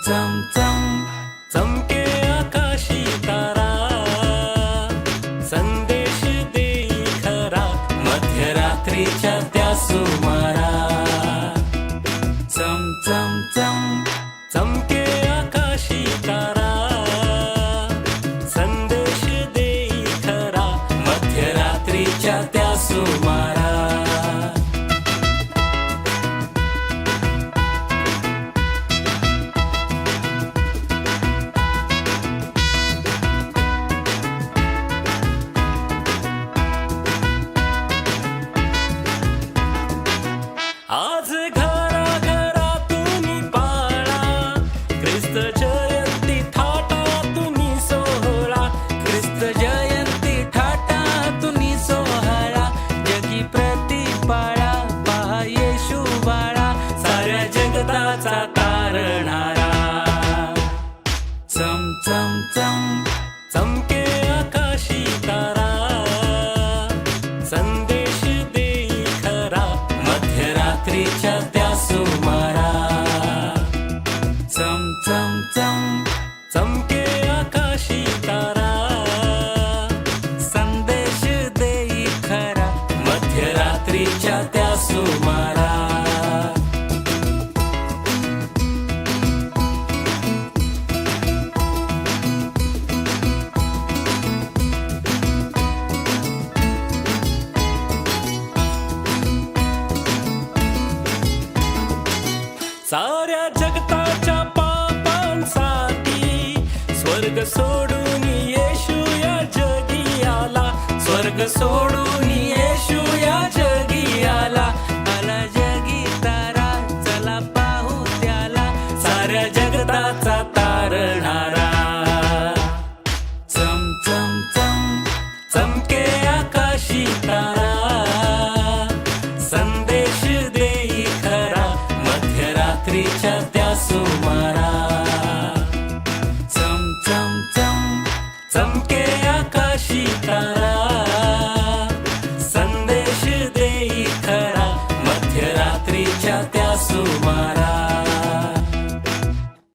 चम चम चमके आकाशी तारा, संदेश देई खरा मध्यरात्रीच्या त्या सुमारा. चम चम चम चमके आकाशी तारा, संदेश देई खरा मध्यरात्रीच्या त्या सुमारा. आज घराघरातून पाळा ख्रिस्त जयंती थाटातून सोहळा, ख्रिस्त जयंती थाटातून सोहळा. जगी प्रतिपाळा पहा येशू बाळा, साऱ्या जगताचा तारणारा. चम चम चम चमके आकाशी तारा, संदेश देई खरा मध्यरात्रीच्या त्या सुमारा. चम चम चम चमके आकाशी तारा, संदेश देई खरा मध्यरात्रीच्या त्या सुमारा. साऱ्या जगताच्या पापांसाठी स्वर्ग सोडून येशू या जगी आला, स्वर्ग सोडून येशू या जगी आला. आला जगी तारा चला पाहू त्याला, साऱ्या जगताचा तारणारा. चम चम चम चमके आकाशी तारा, संदेश देई खरा मध्यरात्रीच्या त्या सुमारा. चम चम चम चमके आकाशी तारा,